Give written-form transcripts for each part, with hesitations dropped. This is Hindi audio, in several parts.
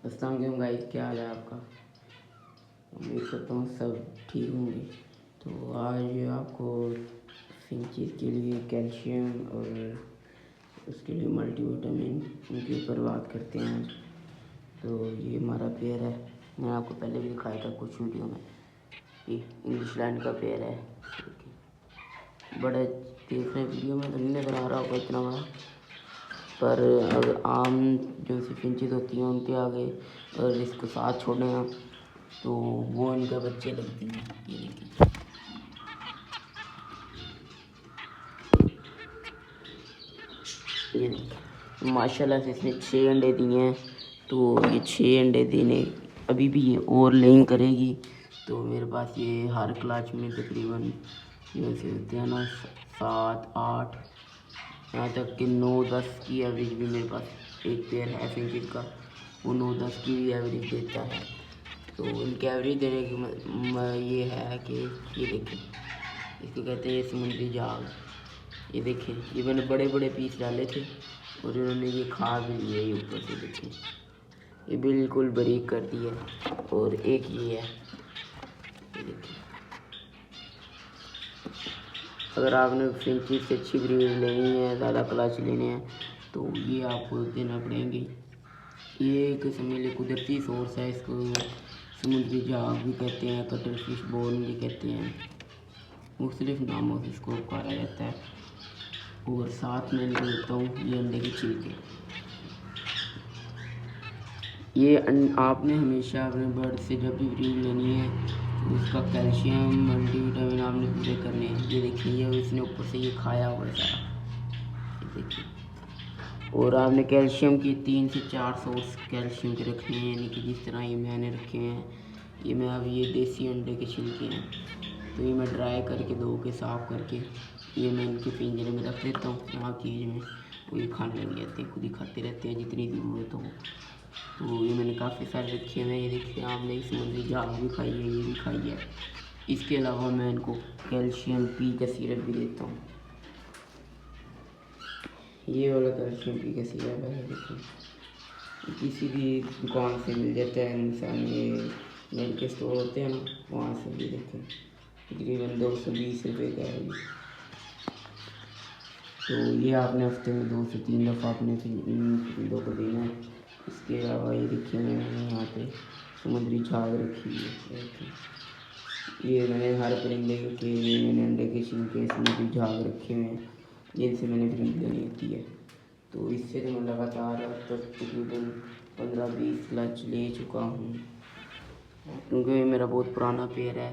अस्सलाम वालेकुम गाइस, क्या हाल है आपका। उम्मीद करता हूँ सब ठीक होंगे। तो आज आपको फिंचेस के लिए कैल्शियम और उसके लिए मल्टीविटामिन उनके ऊपर बात करते हैं। तो ये हमारा पेयर है, मैंने आपको पहले भी दिखाया था कुछ वीडियो में। ये इंग्लिश लैंड का पेयर है, बड़ा देखने वीडियो में तो नहीं नज़र आ रहा होगा इतना बड़ा, पर अगर आम जो सी फिंचेस होती हैं उनके आगे अगर इसको साथ छोड़ें आप तो वो इनके बच्चे लगते हैं। ये देखिए, ये देखिए माशाल्लाह से इसने 6 अंडे दिए हैं। तो ये 6 अंडे देने अभी भी ये और लेइंग करेगी। तो मेरे पास ये हर क्लाच में तकरीबन ये से होते हैं ना 7 8 यहाँ तक कि 9 10 की एवरेज भी मेरे पास एक पेयर है फिंचेस का, वो 9 10 की भी एवरेज देता है। तो इनकी एवरेज देने की ये है कि ये देखिए, इसको कहते हैं समुद्री जाग। ये देखिए, ये मैंने बड़े बड़े पीस डाले थे और इन्होंने ये खा भी लिए। ये ऊपर से देखिए, ये बिल्कुल बारीक कर दिया। और एक ये है, ये देखिए, अगर आपने फिंचेस से अच्छी ब्रीड लेनी है, ज़्यादा क्लच लेने हैं, तो ये आपको देना पड़ेंगे। ये एक समझ लीजिए कुदरती सोर्स है, इसको समुद्री जहाज भी कहते हैं, कटर फिश बोन भी कहते हैं, मुख्तलिफ नामों से इसको पुकारा जाता है। और साथ में मैं देता हूँ ये अंडे के छिलके। ये आपने हमेशा अपने बर्ड से जब भी ब्रीड लेनी है तो उसका कैल्शियम मल्टीविटामिन आपने पूरे करने हैं। ये देखिए, ये इसने ऊपर से ये खाया हुआ है सारा, ये देखिए। और आपने कैल्शियम की 3 से 4 सोर्स कैल्शियम के रखने हैं, यानी कि जिस तरह ये मैंने रखे हैं। ये मैं अब ये देसी अंडे के छिलके हैं, तो ये मैं ड्राई करके धो के साफ़ करके ये मैं इनके पिंजरे में रख देता हूँ यहाँ केज में। वो ये खाने लग जाते हैं, खुद ही खाते रहते हैं जितनी ज़रूरत हो। तो ये मैंने काफ़ी सारे रखे हुए हैं। ये देखिए, आपने समुद्री जहाज भी खाई है, ये भी खाई है। इसके अलावा मैं इनको कैल्शियम पी का सिरप भी देता हूँ। ये वाला कैल्शियम पी का सिरप है, देखिए, किसी भी दुकान से मिल जाता है इंसान। ये मेडिकल स्टोर होते हैं ना, वहाँ से भी देखें, तकरीबन 220 रुपये का है ये। तो ये आपने हफ्ते में 2 से 3 दफ़ा अपने परिंदों को देना है। इसके अलावा ये देखिए, मैंने यहाँ पे समुद्री झाग रखी है। ये मैंने हर परिंदे के लिए मैंने अंडे के छिलके समुद्री झाग रखे हुए हैं, जिनसे मैंने परिंदे लेनी होती है। तो इससे तो मैं लगातार अब तक तकरीबन 15-20 क्लच ले चुका हूँ, क्योंकि ये मेरा बहुत पुराना पेड़ है।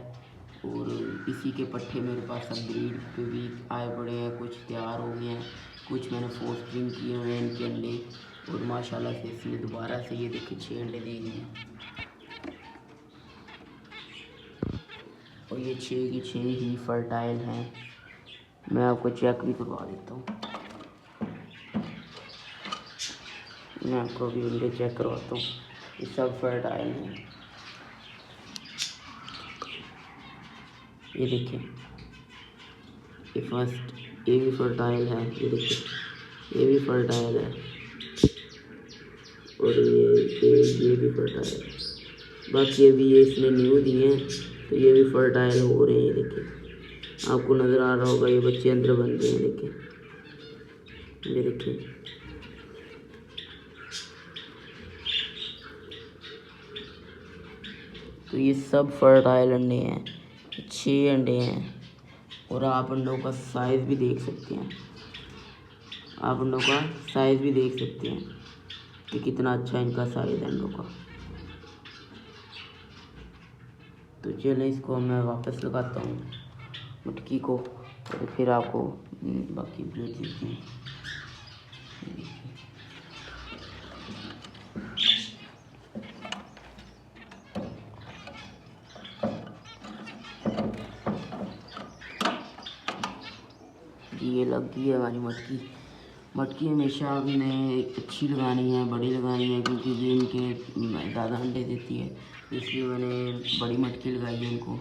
और इसी के पट्टे मेरे पास अब ब्रीड पे भी आए पड़े हैं, कुछ तैयार हो गए हैं, कुछ मैंने फोस्टरिंग किए हुए हैं इनके अंडे। और माशाल्लाह से इसने दोबारा से ये देखिए 6 अंडे दे दिए हैं, और ये 6 की 6 ही फर्टाइल हैं। मैं आपको चेक भी करवा देता हूँ, मैं आपको अभी अंडे चेक करवाता हूँ। ये सब फर्टाइल हैं, ये देखिए। ये फर्स्ट ये भी फर्टाइल है, ये देखिए, ये भी फर्टाइल है, और ये भी फर्टाइल है। बाकी अभी ये इसने न्यू दिए हैं, तो ये भी फर्टाइल हो रहे हैं। ये देखिए, आपको नज़र आ रहा होगा, ये बच्चे अंदर बन रहे हैं, देखिए, ये देखिए। तो ये सब फर्टाइल अंडे हैं, 6 अंडे हैं। और आप अंडों का साइज़ भी देख सकते हैं, आप अंडों का साइज़ भी देख सकते हैं कि कितना अच्छा इनका साइज़ है अंडों का। तो चलें, इसको मैं वापस लगाता हूँ मटकी को, और फिर आपको बाकी ब्रीड देते हैं। ये लग गई है हमारी मटकी हमेशा आपने अच्छी लगानी है, बड़ी लगानी है, क्योंकि ये इनके ज़्यादा अंडे देती है, इसलिए मैंने बड़ी मटकी लगाई है इनको।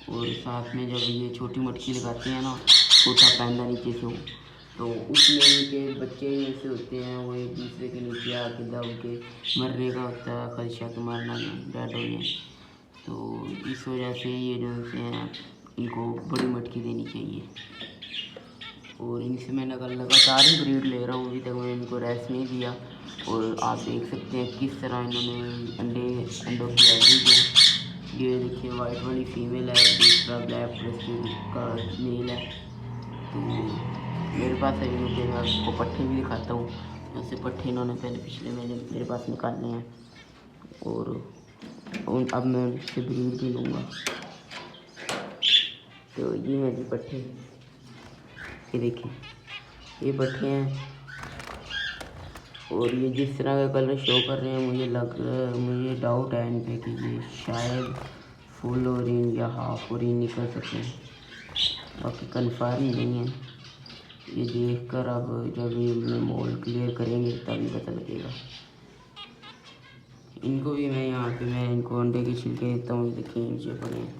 और साथ में जब ये छोटी मटकी लगाते हैं ना, छोटा पैंदा नीचे से हो, तो उसमें उनके बच्चे ऐसे होते हैं, वो एक दूसरे के नीचे आके दब के मरने का होता है खदशा कि मरना नहीं, डेड हो जाए। तो इस वजह से ये जो हैं इनको बड़ी मटकी देनी चाहिए। और इनसे मैं लगातार ही ब्रीड ले रहा हूँ, अभी तक मैंने इनको रेस्ट नहीं दिया। और आप देख सकते हैं किस तरह इन्होंने अंडों की एवरेज है। ये देखिए वाइट वाली फीमेल है, दूसरा ब्लैक प्रेस्टीज का मेल है। तो मेरे पास है इनके, मैं आपको पट्टे भी दिखाता हूँ। ऐसे पट्टे इन्होंने पहले पिछले महीने मेरे पास निकालने हैं और अब मैं उनसे ब्रीड भी लूँगा। तो ये हैं जी पट्टे, ये देखिए ये पट्टे हैं। और ये जिस तरह का कलर शो कर रहे हैं, मुझे डाउट है इन पे कि ये शायद फुल ऑरेंज या हाफ ऑरेंज निकल सकते हैं, बाकी कन्फर्म नहीं है। ये देखकर अब जब ये मोल क्लियर करेंगे तभी पता लगेगा। इनको भी मैं यहाँ पे मैं इनको अंडे के छिलके देता हूँ, देखिए नीचे पड़े हैं।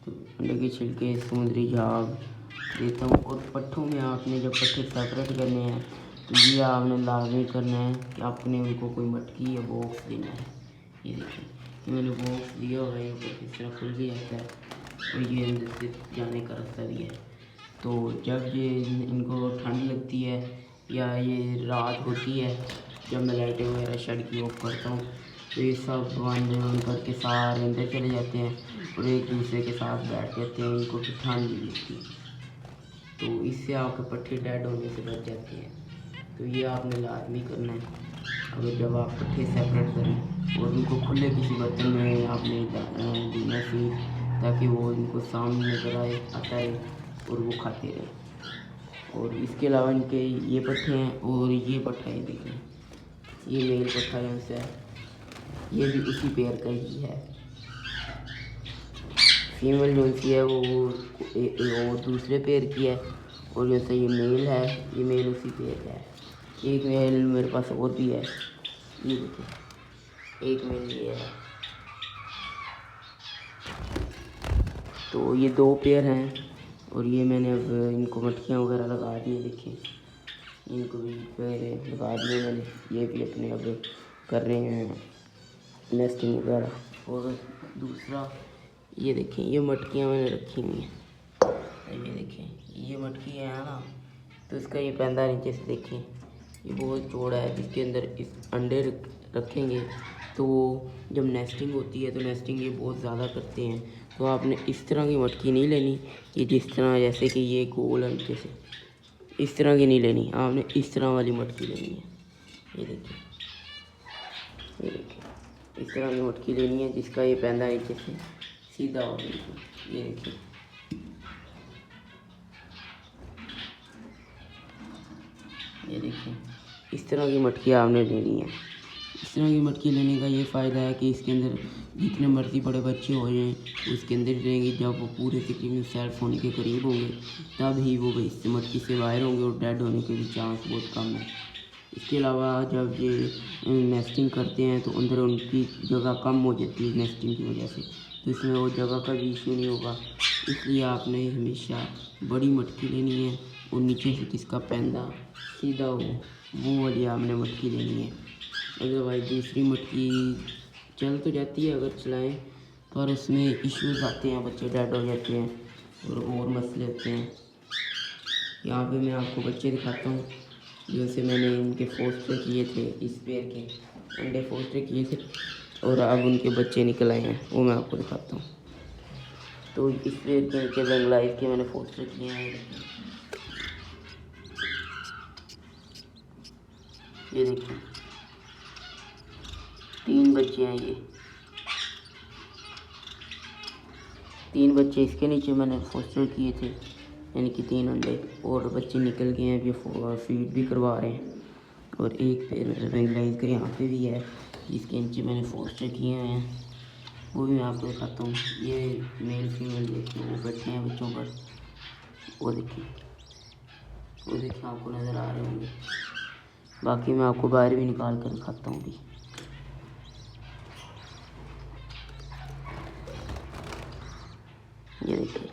तो अंडे के छिलके, समुद्री झाग देता हूँ। और पट्ठों में आपने जब पट्टे सेपरेट करने हैं तो ये आपने लाजमी करना है कि आपने उनको कोई मटकी या बॉक्स देना है। ये देखिए मैंने बॉक्स दिया हुआ है, ऊपर किस तरह खुल भी जाता है और ये अंदर से जाने का रास्ता भी है। तो जब ये इनको ठंड लगती है या ये रात होती है, जब मैं लाइटें वगैरह शेड की ऑफ करता हूँ, तो ये सब बंद करके सारे अंदर चले जाते हैं और एक दूसरे के साथ बैठ जाते हैं। इनको भी ठंड नहीं लगती, तो इससे आपके पट्टे डेड होने से बच जाते हैं। तो ये आपने लाजमी करना है। अगर जब आप पट्टे सेपरेट करें और उनको खुले किसी बर्तन में आपने देना फीड, ताकि वो इनको सामने नजर आता है और वो खाते रहे। और इसके अलावा इनके ये पट्टे हैं और ये पट्टा है, देखें ये मेल पट्टा है उनसे, ये भी उसी पेयर का ही है। फीमेल जो सी है वो दूसरे पेयर की है और जैसे ये मेल है, ये मेल उसी पेयर का है। एक मेल मेरे पास और भी है, ये देखिए एक मेल ये है। तो ये 2 पेयर हैं और ये मैंने अब इनको मटकियाँ वगैरह लगा दी, देखिए इनको भी पेयर लगा दिए मैंने। ये भी अपने अब कर रहे हैं नेस्टिंग वगैरह। और दूसरा ये देखें ये मटकियाँ मैंने रखी हुई हैं, ये देखें ये मटकी है ना, तो इसका ये पैंदा नीचे से देखें ये बहुत चौड़ा है, जिसके अंदर इस अंडे रखेंगे तो जब नेस्टिंग होती है तो नेस्टिंग ये बहुत ज़्यादा करते हैं। तो आपने इस तरह की मटकी नहीं लेनी, ये जिस तरह जैसे कि ये गोल है नीचे से, इस तरह की नहीं लेनी, आपने इस तरह वाली मटकी लेनी है। ये देखिए ये देखिए इस तरह की मटकी लेनी है जिसका ये पैंदा नीचे से सीधा हो। ये देखिए ये देखिए इस तरह की मटकी आपने लेनी है। इस तरह की मटकी लेने का ये फ़ायदा है कि इसके अंदर जितने मर्जी बड़े बच्चे हो जाएं उसके अंदर रहेंगे। जब वो पूरे तकरीबन सेल्फ होने के करीब होंगे तब ही वो इस मटकी से बाहर होंगे और डेड होने के भी चांस बहुत कम है। इसके अलावा जब ये नेस्टिंग करते हैं तो अंदर उनकी जगह कम हो जाती है नेस्टिंग की वजह से, तो इसमें वो जगह का भी इशू नहीं होगा। इसलिए आपने हमेशा बड़ी मटकी लेनी है और नीचे से जिसका पैंदा सीधा हो वो वाली आपने मटकी लेनी है। अदरवाइज दूसरी मटकी चल तो जाती है अगर चलाएं, पर उसमें इश्यूज आते हैं, बच्चे डेड हो जाते हैं और मसले होते हैं। यहाँ पे मैं आपको बच्चे दिखाता हूँ जैसे मैंने इनके फोस्टर किए थे, इस पेयर के अंडे फोस्टर किए थे और अब उनके बच्चे निकल आए हैं, वो मैं आपको दिखाता हूँ। तो इस पेयर के नीचे बेंगलाइज के मैंने फोस्टर किए हैं, ये देखिए 3 बच्चे हैं, ये 3 बच्चे इसके नीचे मैंने फोस्टर किए थे, यानी कि 3 अंडे, और बच्चे निकल गए हैं, अभी फीड भी करवा रहे हैं। और एक पेयर बेंगलाइज का यहाँ पे भी है जिसके नीचे मैंने फोस्टर किए हैं, वो भी मैं आपको दिखाता हूँ। ये मेल फीमेल देखिए वो बैठे हैं बच्चों पर, वो देखिए आपको नज़र आ रहे होंगे। बाकी मैं आपको बाहर भी निकाल कर दिखाता हूँ अभी। ये देखिए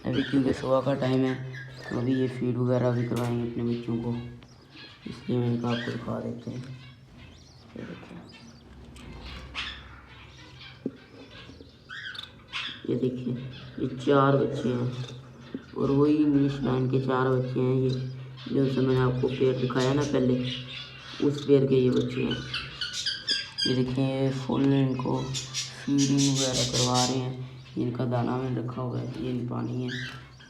अभी क्योंकि सुबह का टाइम है तो अभी ये फीड वगैरह भी करवाएंगे अपने बच्चों को, इसलिए मैं इनका आपको दिखा देते हैं। ये देखिए, ये देखिए, ये 4 बच्चे हैं और वही इंग्लिश लाइन के 4 बच्चे हैं। ये जो से मैंने आपको पेड़ दिखाया ना पहले, उस पेड़ के ये बच्चे हैं। ये देखिए, ये फुल इनको फीडिंग वगैरह करवा रहे हैं। इनका दाना में रखा हुआ है, ये पानी है।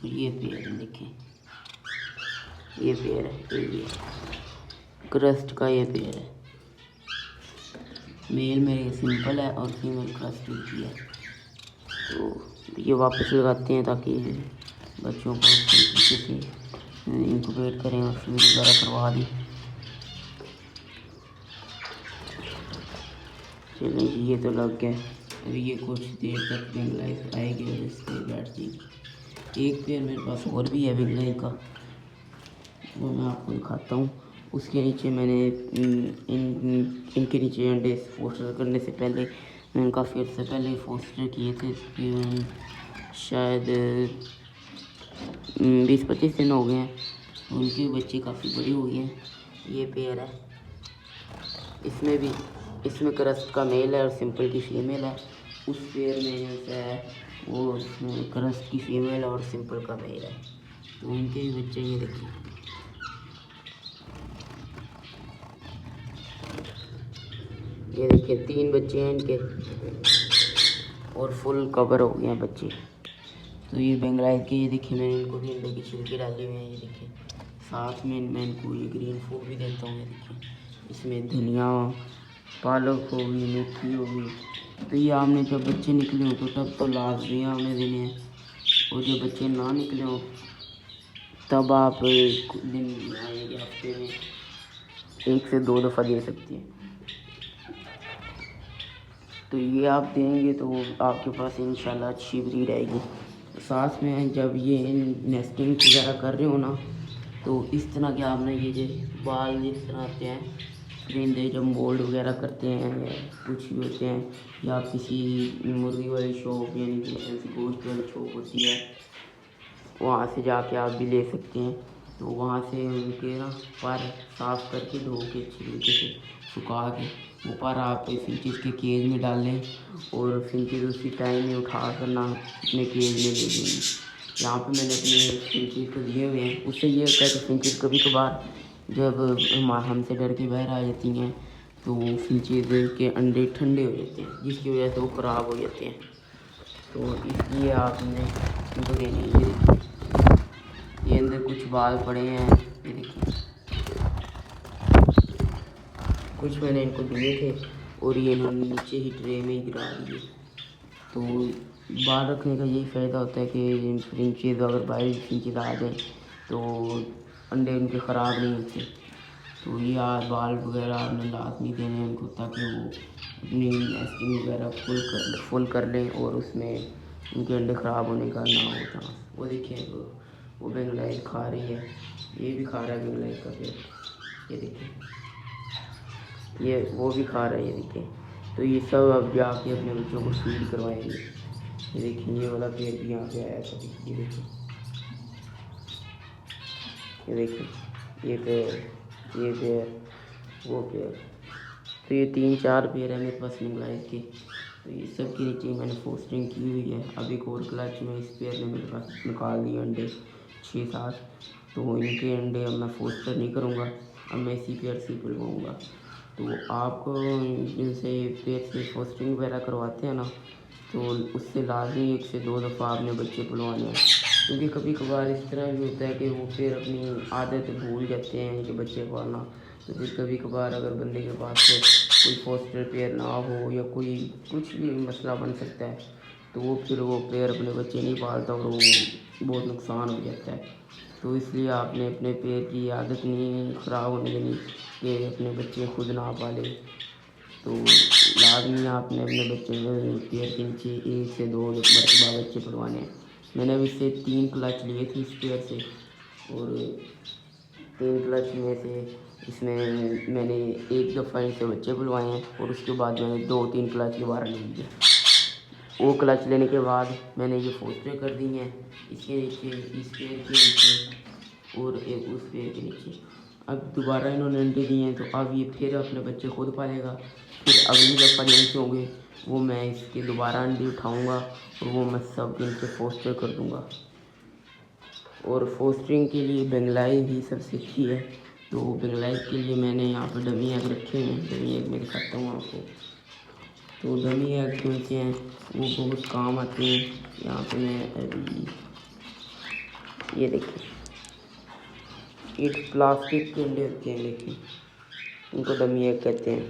ये पेड़ है, देखिए ये पेड़ है, ये क्रस्ट का ये पेड़ है। मेल मेरे सिंपल है और फीमेल क्रस्ट की है। तो ये वापस लगाते हैं ताकि बच्चों को तरीके से इंक्यूबेट करें और फीड वगैरह करवा दें। चलिए जी, ये तो लग गया। अभी ये कुछ देर तक बेंगलाइज आएगी और इस पर बैठ जाएगी। एक पेड़ मेरे पास और भी है बेंगलाइज का, वो मैं आपको दिखाता हूँ। उसके नीचे मैंने इनके नीचे अंडे फोस्टर करने से पहले मैंने काफ़ी अर्से पहले फोस्टर किए थे। शायद 20-25 दिन हो गए हैं। उनके बच्चे काफ़ी बड़ी हो गए हैं। ये पेड़ है, इसमें क्रस्ट का मेल है और सिंपल की फीमेल है। उस पेड़ में जैसे है वो क्रस्ट की फीमेल और सिंपल का मेल है। तो उनके भी बच्चे ये देखिए, ये देखिए 3 बच्चे हैं इनके और फुल कवर हो गए हैं बच्चे। तो ये बेंगलाइज के, ये देखिए मैंने इनको भी अंडे की छिलके डाले हुए हैं। ये देखिए, साथ में मैं इनको ये ग्रीन फूड भी देता हूँ। ये देखिए, इसमें धनिया, पालक होगी, मेथी होगी। तो ये आमने जब बच्चे निकले हों तो तब तो लाजमी आमने देने हैं, और जब बच्चे ना निकले हों तब आप एक दिन आएंगे हफ्ते में 1 से 2 दफ़ा दे सकती हैं। तो ये आप देंगे तो आपके पास इंशाल्लाह अच्छी ब्रीड आएगी। साथ में जब ये नेस्टिंग वगैरह कर रहे हो ना, तो इस तरह के आपने ये जो बाल जिस तरह आते हैं परिंदे जब मोल्ड वगैरह करते हैं या कुछ भी होते हैं, या किसी मुर्गी वाली शॉप यानी कि ऐसी गोश्त वाली शॉप होती है, वहाँ से जाके आप भी ले सकते हैं। तो वहाँ से उनके ना पर साफ़ करके धो के अच्छी तरीके से सुखा के ऊपर आप फिंचिस के केज में डाल लें और फिंचिस उसी टाइम में उठा कर ना अपने केज में ले लेंगे। यहाँ पे मैंने अपने फिंचिस को दिए हुए हैं। उससे ये होता है कि फिंचिस कभी कभार जब हमसे डर के बाहर आ जाती हैं तो फिंचिस के अंडे ठंडे हो जाते हैं, जिसकी वजह से वो ख़राब हो जाते हैं। तो इसलिए आपने इनको देने, ये देखिए ये अंदर कुछ बाल पड़े हैं, ये देखिए कुछ मैंने इनको दिए थे और ये इन्होंने नीचे ही ट्रे में ही गिरा दिए। तो बाल रखने का यही फ़ायदा होता है कि फिंचेस अगर बाहर फिंचेस आ जाए तो अंडे उनके ख़राब नहीं होते। तो ये बाल वगैरह आपने लाजमी देने हैं उनको, ताकि वो अपनी नेस्टिंग वगैरह फुल कर लें और उसमें उनके अंडे ख़राब होने का ना होता। वो देखिए वो बेंगलाइज खा रही है, ये भी खा रहा है बेंगलाइज का पेड़, ये देखिए ये वो भी खा रहा है, ये देखिए। तो ये सब अब जाके अपने बच्चों को फीड करवाएंगे। ये देखिए, ये वाला पेड़ भी यहाँ पे आया कभी, ये देखिए, ये देखिए ये पेड़, ये पेड़, वो पेड़। तो ये 3-4 पेड़ है मेरे पास बेंगलाइज के। तो ये सब के नीचे मैंने फोस्टिंग की हुई है। अभी एक और क्लच में इस पेड़ ने मेरे पास निकाल दिए अंडे 6-7। तो इनके अंडे अब मैं फोस्टर नहीं करूँगा, अब मैं इसी पेड़ से खुलवाऊँगा। तो आपको जिनसे पेड़ से फोस्टिंग वगैरह करवाते हैं ना, तो उससे लाजमी 1 से 2 दफ़ा आपने बच्चे खुलवाने हैं। क्योंकि कभी कभार इस तरह भी होता है कि वो पेड़ अपनी आदत भूल जाते हैं कि बच्चे पालना। तो फिर कभी कभार अगर बंदे के पास कोई फोस्टर पेयर ना हो या कोई कुछ भी मसला बन सकता है, तो वो फिर वो पेयर अपने बच्चे नहीं पालता और वो बहुत नुकसान हो जाता है। तो इसलिए आपने अपने पेयर की आदत नहीं ख़राब होने देनी कि अपने बच्चे खुद ना पाले। तो लाजमी आपने अपने बच्चे पेयर के नीचे 1 से 2 मरतबा बच्चे पलवाने हैं। मैंने अब इससे 3 क्लच लिए थे इस पेयर से, और 3 क्लच में से इसमें मैंने 1 दफ़ा इनसे बच्चे बुलवाए हैं और उसके बाद मैंने 2-3 क्लच दोबारा ले लिए। वो क्लच लेने के बाद मैंने ये फोस्टर कर दी हैं इसके नीचे, इस पेड़ के नीचे और एक उस पेड़ के नीचे। अब दोबारा इन्होंने अंडे दिए हैं, तो अब ये फिर अपने बच्चे खुद पालेगा। फिर अगली दफ़ा जैसे होंगे वो मैं इसके दोबारा अंडे उठाऊँगा और वो मैं सब इनके फोस्टर कर दूँगा। और फोस्टरिंग के लिए बेंगलाई ही सबसे अच्छी है। तो बेंगलाई के लिए मैंने यहाँ पर डमी एग रखे हैं। डमी एग मैं दिखाता हूँ आपको। तो डमी एग कौन से हैं, वो बहुत काम आते हैं। यहाँ पे मैं अभी ये देखिए, ये प्लास्टिक के अंडे होते हैं, लेकिन उनको डमी एग कहते हैं।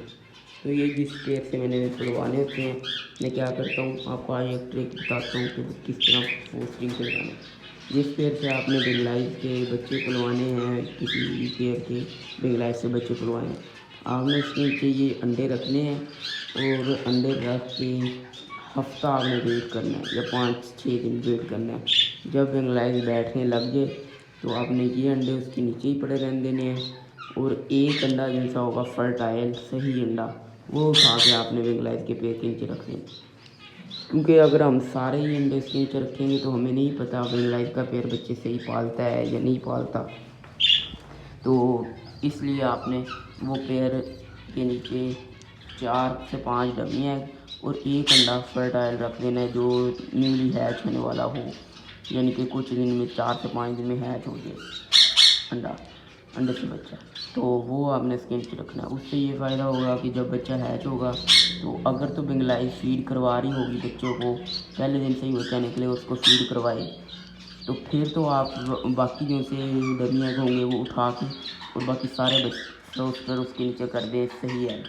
तो ये जिस पेड़ से मैंने खुलवाने होते हैं, मैं क्या करता हूँ आपको आज एक ट्रिक बताता हूँ कि किस तरह फोस्टरिंग करवाना है। जिस पेड़ से आपने बेंगलाइज के बच्चे खुलवाने हैं, किसी भी पेड़ के बेंगलाइज से बच्चे खुलवाने हैं, आपने इसके नीचे ये अंडे रखने हैं और अंडे रख के हफ्ता आपने वेट करना है या 5-6 दिन वेट करना है। जब बेंगलाइज बैठने लग जाए तो आपने ये अंडे उसके नीचे ही पड़े रहने देने हैं और एक अंडा जैसा होगा फर्टाइल सही अंडा, वो उठा के आपने बेंगलाइज के पेड़ के नीचे रख दें। क्योंकि अगर हम सारे ही अंडे इसके नीचे रखेंगे तो हमें नहीं पता बेंगलाइज का पेड़ बच्चे सही पालता है या नहीं पालता। तो इसलिए आपने वो पेड़ के नीचे 4 से 5 डमी एग और एक अंडा फर्टाइल रख देना है जो न्यूली हैच होने वाला हो, यानी कि कुछ दिन में 4 से 5 दिन में हैच हो जाए अंडा, अंडे से बच्चा। तो वो आपने इसके नीचे रखना है। उससे ये फ़ायदा होगा कि जब बच्चा हैच होगा तो अगर तो बेंगलाई फीड करवा रही होगी बच्चों को, पहले दिन से ही बच्चा निकले उसको फीड करवाए, तो फिर तो आप बाकी जो से डमी एग होंगे वो उठा के और बाकी सारे बच्चे उसके नीचे कर दें, सही है।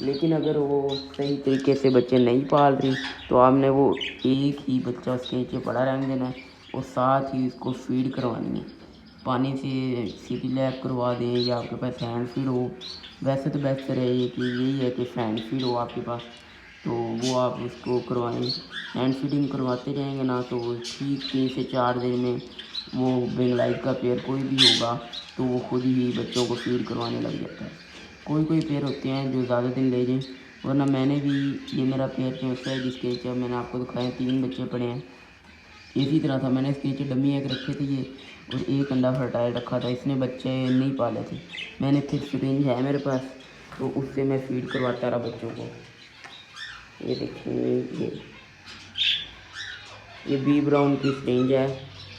लेकिन अगर वो सही तरीके से बच्चे नहीं पाल रही तो आपने वो एक ही बच्चा उसके नीचे पड़ा रहने देना है और साथ ही उसको फीड करवानी है। पानी से सीधी लैब करवा दें या आपके पास हैंड फीड हो। वैसे तो बेहतर है ये कि यही है कि हैंड फीड हो आपके पास, तो वो आप उसको करवाएं। हैंड फीडिंग करवाते रहेंगे ना तो ठीक 3 से 4 दिन में वो बेंगलाइज का पेड़ कोई भी होगा तो वो खुद ही बच्चों को फीड करवाने लग जाता है। कोई कोई पेड़ होते हैं जो ज़्यादा दिन ले जाएं, वरना मैंने भी, ये मेरा पेड़ कैसा है जिसके नीचे मैंने आपको दिखाया 3 बच्चे पड़े हैं, इसी तरह था। मैंने इसके नीचे डमी एग रखे थे ये और एक अंडा फर्टाइल रखा था, इसने बच्चे नहीं पाले थे। मैंने फिर सिरिंज है मेरे पास तो उससे मैं फीड करवाता रहा बच्चों को। ये देखिए, ये बी ब्राउन की सिरिंज है,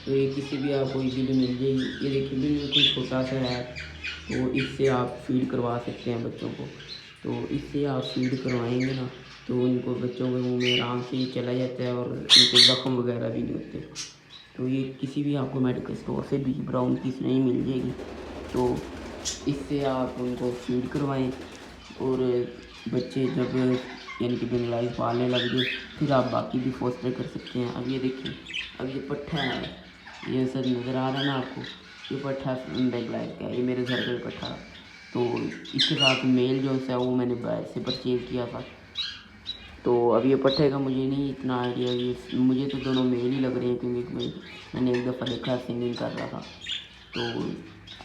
तो ये किसी भी आपको इजीली मिल जाएगी। ये देखिए बिल्कुल छोटा सा है, तो इससे आप फीड करवा सकते हैं बच्चों को। तो इससे आप फीड करवाएंगे ना तो इनको बच्चों के मुंह में आराम से ही चला जाता है और इनको जख्म वगैरह भी नहीं होते। तो ये किसी भी आपको मेडिकल स्टोर से बी ब्राउन की नहीं मिल जाएगी, तो इससे आप उनको फीड करवाएं और बच्चे जब यानी कि बेंगलाइज पालने लग जाए फिर आप बाकी भी फोस्टर कर सकते हैं। अब ये देखिए, अब ये पट्ठा है, ये सब नज़र आ रहा है ना आपको, ये पट्ठा बेंगलाइज का है, ये मेरे घर का ही पट्ठा। तो इसके साथ मेल जो है वो मैंने बाहर से परचेज़ किया था। तो अब ये पट्ठे का मुझे नहीं इतना आइडिया, ये मुझे तो दोनों मेल ही लग रहे हैं क्योंकि मैंने एक दफ़ा देखा सिंगिंग कर रहा था। तो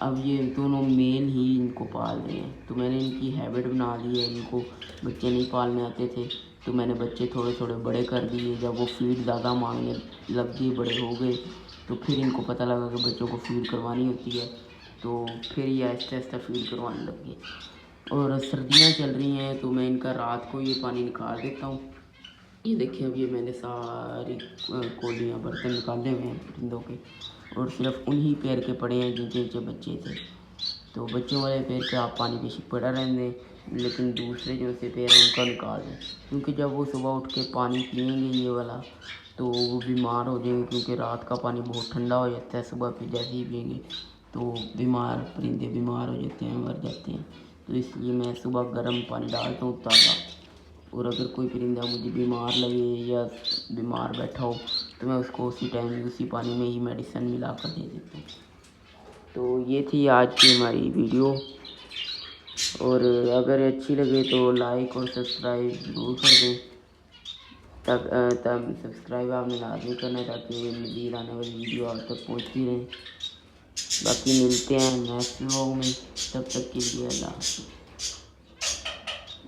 अब ये दोनों मेल ही इनको पाल रहे हैं, तो मैंने इनकी हैबिट बना ली है। इनको बच्चे नहीं पालने आते थे तो मैंने बच्चे थोड़े थोड़े बड़े कर दिए। जब वो फीड ज़्यादा मांगने लग गई, बड़े हो गए, तो फिर इनको पता लगा कि बच्चों को फीड करवानी होती है, तो फिर ये आहिस्ता आहिस्ता फीड करवाने लग गए। और सर्दियाँ चल रही हैं तो मैं इनका रात को ये पानी निकाल देता हूँ। ये देखिए, अब ये मैंने सारी कोलियाँ बर्तन निकाले हुए हैं परिंदों के और सिर्फ उन्हीं पैर के पड़े हैं जिनके नीचे बच्चे थे। तो बच्चों वाले पैर के आप पानी बेशक पड़ा रहने दें, लेकिन दूसरे जो से पैर हैं उनका निकाल दें, क्योंकि जब वो सुबह उठ के पानी पिएंगे ये वाला तो वो बीमार हो जाएंगे, क्योंकि रात का पानी बहुत ठंडा हो जाता है, सुबह फिर जैसे ही पिएंगे तो परिंदे बीमार हो जाते हैं, मर जाते हैं। तो इसलिए मैं सुबह गर्म पानी डालता हूँ ताज़ा। और अगर कोई परिंदा मुझे बीमार लगे या बीमार बैठा हो तो मैं उसको उसी टाइम उसी पानी में ही मेडिसिन मिला कर दे देता हूँ। तो ये थी आज की हमारी वीडियो, और अगर अच्छी लगे तो लाइक और सब्सक्राइब ज़रूर कर दें। तब सब्सक्राइब आपने लाजमी करना है ताकि मज़ीद आने वाली वीडियो आप तक पहुँचती रहें। बाकी मिलते हैं नेक्स्ट व्लॉग में, तब तक के लिए अल्लाह हाफ़िज़।